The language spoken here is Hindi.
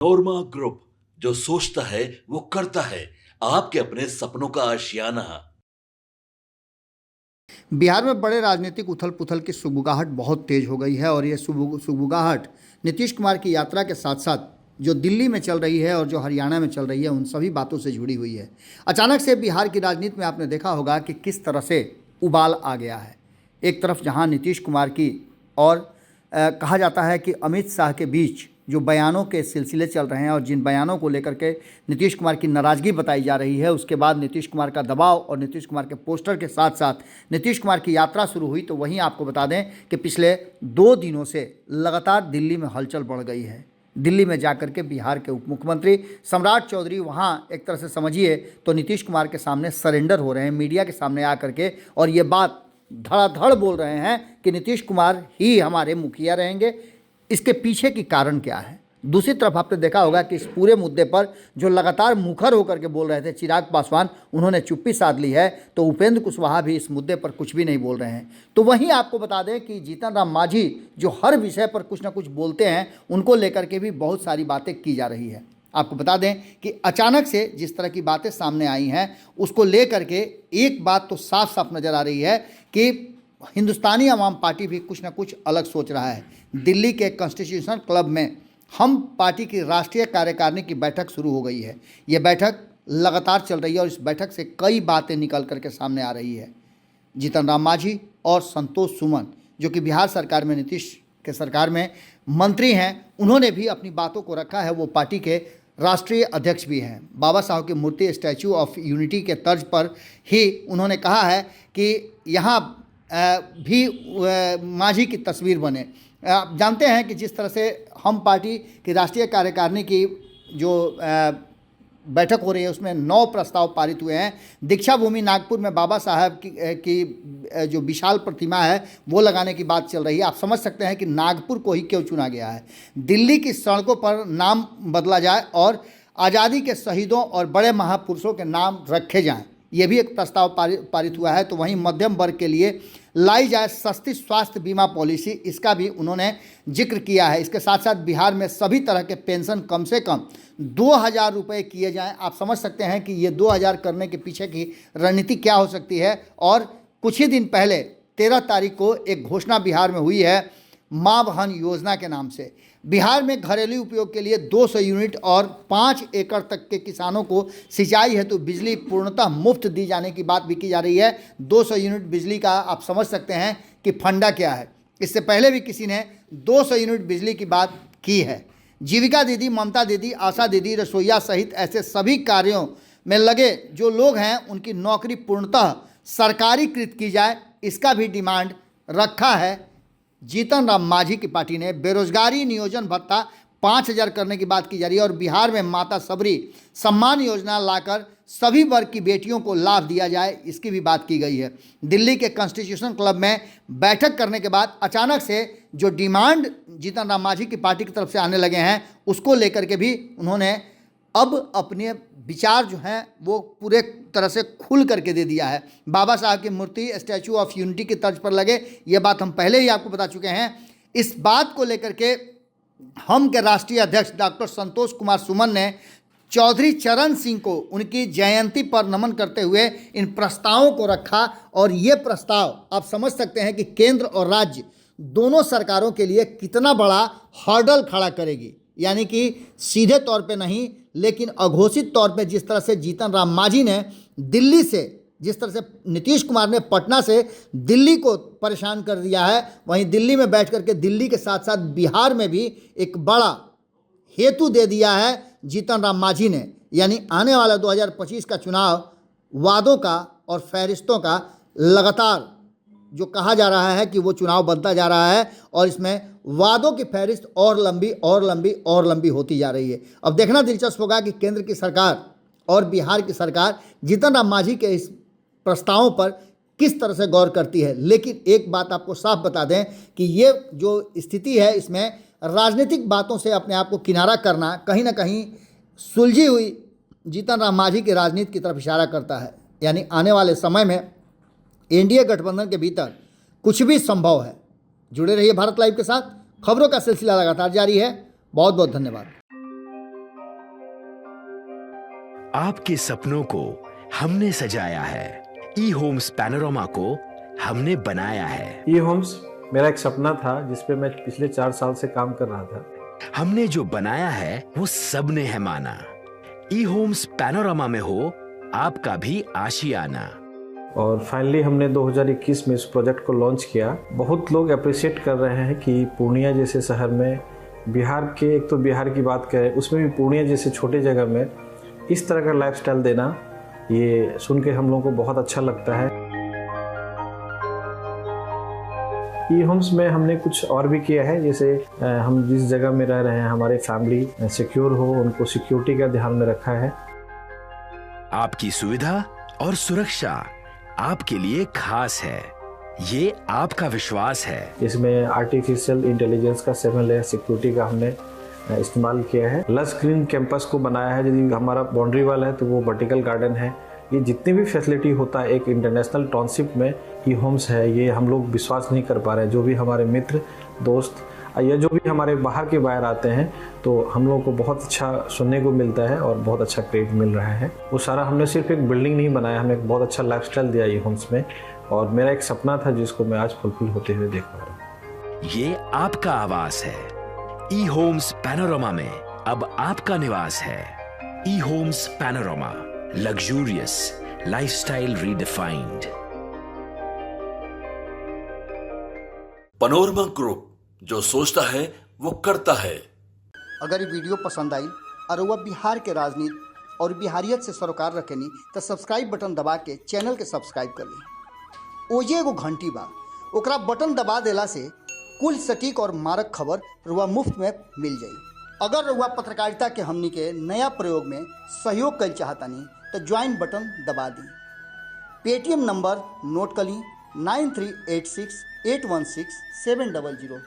नोरमा ग्रुप, जो सोचता है वो करता है। आपके अपने सपनों का आशियाना। बिहार में बड़े राजनीतिक उथल पुथल की सुगबुगाहट बहुत तेज हो गई है और ये सुगबुगाहट नीतीश कुमार की यात्रा के साथ साथ जो दिल्ली में चल रही है और जो हरियाणा में चल रही है उन सभी बातों से जुड़ी हुई है। अचानक से बिहार की राजनीति में आपने देखा होगा कि किस तरह से उबाल आ गया है। एक तरफ जहां नीतीश कुमार की और कहा जाता है कि अमित शाह के बीच जो बयानों के सिलसिले चल रहे हैं और जिन बयानों को लेकर के नीतीश कुमार की नाराज़गी बताई जा रही है, उसके बाद नीतीश कुमार का दबाव और नीतीश कुमार के पोस्टर के साथ साथ नीतीश कुमार की यात्रा शुरू हुई। तो वहीं आपको बता दें कि पिछले 2 दिनों से लगातार दिल्ली में हलचल बढ़ गई है। दिल्ली में जाकर के बिहार के उप मुख्यमंत्री सम्राट चौधरी वहाँ एक तरह से समझिए तो नीतीश कुमार के सामने सरेंडर हो रहे हैं, मीडिया के सामने आकर के, और ये बात धड़ाधड़ बोल रहे हैं कि नीतीश कुमार ही हमारे मुखिया रहेंगे। इसके पीछे की कारण क्या है? दूसरी तरफ आपने देखा होगा कि इस पूरे मुद्दे पर जो लगातार मुखर होकर के बोल रहे थे चिराग पासवान, उन्होंने चुप्पी साध ली है। तो उपेंद्र कुशवाहा भी इस मुद्दे पर कुछ भी नहीं बोल रहे हैं। तो वहीं आपको बता दें कि जीतन राम मांझी जो हर विषय पर कुछ ना कुछ बोलते हैं, उनको लेकर के भी बहुत सारी बातें की जा रही है। आपको बता दें कि अचानक से जिस तरह की बातें सामने आई हैं, उसको लेकर के एक बात तो साफ साफ नज़र आ रही है कि हिंदुस्तानी आवाम पार्टी भी कुछ ना कुछ अलग सोच रहा है। दिल्ली के कॉन्स्टिट्यूशनल क्लब में हम पार्टी की राष्ट्रीय कार्यकारिणी की बैठक शुरू हो गई है। ये बैठक लगातार चल रही है और इस बैठक से कई बातें निकल करके सामने आ रही है। जीतन राम मांझी और संतोष सुमन, जो कि बिहार सरकार में नीतीश के सरकार में मंत्री हैं, उन्होंने भी अपनी बातों को रखा है। वो पार्टी के राष्ट्रीय अध्यक्ष भी हैं। बाबा साहब की मूर्ति स्टैचू ऑफ यूनिटी के तर्ज पर ही उन्होंने कहा है कि यहाँ भी मांझी की तस्वीर बने। आप जानते हैं कि जिस तरह से हम पार्टी की राष्ट्रीय कार्यकारिणी की जो बैठक हो रही है उसमें 9 प्रस्ताव पारित हुए हैं। दीक्षा भूमि नागपुर में बाबा साहब की जो विशाल प्रतिमा है वो लगाने की बात चल रही है। आप समझ सकते हैं कि नागपुर को ही क्यों चुना गया है। दिल्ली की सड़कों पर नाम बदला जाए और आज़ादी के शहीदों और बड़े महापुरुषों के नाम रखे जाएं, ये भी एक प्रस्ताव पारित हुआ है। तो वहीं मध्यम वर्ग के लिए लाई जाए सस्ती स्वास्थ्य बीमा पॉलिसी, इसका भी उन्होंने जिक्र किया है। इसके साथ साथ बिहार में सभी तरह के पेंशन कम से कम 2000 रुपये किए जाएं। आप समझ सकते हैं कि ये 2000 करने के पीछे की रणनीति क्या हो सकती है। और कुछ ही दिन पहले 13 तारीख को एक घोषणा बिहार में हुई है माँ बहन योजना के नाम से। बिहार में घरेलू उपयोग के लिए 200 यूनिट और 5 एकड़ तक के किसानों को सिंचाई हेतु बिजली पूर्णतः मुफ्त दी जाने की बात भी की जा रही है। 200 यूनिट बिजली का आप समझ सकते हैं कि फंडा क्या है। इससे पहले भी किसी ने 200 यूनिट बिजली की बात की है। जीविका दीदी, ममता दीदी, आशा दीदी, रसोईया सहित ऐसे सभी कार्यों में लगे जो लोग हैं उनकी नौकरी पूर्णतः सरकारीकृत की जाए, इसका भी डिमांड रखा है जीतन राम मांझी की पार्टी ने। बेरोजगारी नियोजन भत्ता 5000 करने की बात की जा रही है और बिहार में माता सबरी सम्मान योजना लाकर सभी वर्ग की बेटियों को लाभ दिया जाए, इसकी भी बात की गई है। दिल्ली के कॉन्स्टिट्यूशन क्लब में बैठक करने के बाद अचानक से जो डिमांड जीतन राम मांझी की पार्टी की तरफ से आने लगे हैं, उसको लेकर के भी उन्होंने अब अपने विचार जो हैं वो पूरे तरह से खुल करके दे दिया है। बाबा साहब की मूर्ति स्टैचू ऑफ यूनिटी की तर्ज पर लगे, ये बात हम पहले ही आपको बता चुके हैं। इस बात को लेकर के हम के राष्ट्रीय अध्यक्ष डॉक्टर संतोष कुमार सुमन ने चौधरी चरण सिंह को उनकी जयंती पर नमन करते हुए इन प्रस्तावों को रखा। और ये प्रस्ताव आप समझ सकते हैं कि केंद्र और राज्य दोनों सरकारों के लिए कितना बड़ा हर्डल खड़ा करेगी। यानी कि सीधे तौर पे नहीं, लेकिन अघोषित तौर पे जिस तरह से जीतन राम मांझी ने दिल्ली से, जिस तरह से नीतीश कुमार ने पटना से दिल्ली को परेशान कर दिया है, वहीं दिल्ली में बैठ करके दिल्ली के साथ साथ बिहार में भी एक बड़ा हेतु दे दिया है जीतन राम मांझी ने। यानी आने वाला 2025 का चुनाव वादों का और फहरिस्तों का लगातार जो कहा जा रहा है कि वो चुनाव बनता जा रहा है और इसमें वादों की फहरिस्त और लंबी और लंबी और लंबी होती जा रही है। अब देखना दिलचस्प होगा कि केंद्र की सरकार और बिहार की सरकार जीतन राम मांझी के इस प्रस्तावों पर किस तरह से गौर करती है। लेकिन एक बात आपको साफ बता दें कि ये जो स्थिति है इसमें राजनीतिक बातों से अपने आप को किनारा करना कहीं ना कहीं सुलझी हुई जीतन राम मांझी की राजनीति की तरफ इशारा करता है। यानी आने वाले समय में एनडीए गठबंधन के भीतर कुछ भी संभव है। जुड़े रहिए भारत लाइव के साथ, खबरों का सिलसिला लगातार जारी है। बहुत बहुत धन्यवाद। आपके सपनों को हमने सजाया है। ई होम्स पैनोरामा को हमने बनाया है। ई होम्स मेरा एक सपना था जिस पे मैं पिछले 4 साल से काम कर रहा था। हमने जो बनाया है वो सबने है माना। ई होम्स पैनोरामा में हो आपका भी आशियाना। और फाइनली हमने 2021 में इस प्रोजेक्ट को लॉन्च किया। बहुत लोग अप्रिशिएट कर रहे हैं कि पूर्णिया जैसे शहर में, बिहार के, एक तो बिहार की बात करें उसमें भी पूर्णिया जैसे छोटे जगह में इस तरह का लाइफस्टाइल देना, ये सुन के हम लोगों को बहुत अच्छा लगता है। ई होम्स में हमने कुछ और भी किया है, जैसे हम जिस जगह में रह रहे हैं हमारे फैमिली सिक्योर हो, उनको सिक्योरिटी का ध्यान में रखा है। आपकी सुविधा और सुरक्षा आपके लिए खास है, ये आपका विश्वास है। इसमें आर्टिफिशियल इंटेलिजेंस का 7 लेयर सिक्योरिटी का हमने इस्तेमाल किया है। लस ग्रीन कैंपस को बनाया है। यदि हमारा बाउंड्री वाल है तो वो वर्टिकल गार्डन है। ये जितनी भी फैसिलिटी होता है एक इंटरनेशनल टाउनशिप में ई होम्स है, ये हम लोग विश्वास नहीं कर पा रहे हैं। जो भी हमारे मित्र दोस्त या जो भी हमारे बाहर के बाहर आते हैं तो हम लोगों को बहुत अच्छा सुनने को मिलता है और बहुत अच्छा क्रेडिट मिल रहा है। वो सारा हमने सिर्फ एक बिल्डिंग नहीं बनाया, हमें एक बहुत अच्छा लाइफस्टाइल दिया ई होम्स में, और मेरा एक सपना था जिसको मैं आज फुलफिल होते हुए देख पा रहा हूँ। ये आपका आवास है। ई होम्स पैनोरामा में अब आपका निवास है। E Homes Panorama, luxurious lifestyle redefined. Panorama Group, जो सोचता है वो करता है। अगर ये वीडियो पसंद आई और वह बिहार के राजनीति और बिहारियत से सरोकार रखेनी तो सब्सक्राइब बटन दबा के चैनल के सब्सक्राइब कर ली। ओजे एगो घंटी बा, ओकरा बटन दबा देला से कुल सटीक और मारक खबर रुआ मुफ्त में मिल जाई। अगर रुआ पत्रकारिता के हमनी के नया प्रयोग में सहयोग कर चाहतानी तो ज्वाइन बटन दबा दी। पेटीएम नंबर नोट कर ली 9386816700।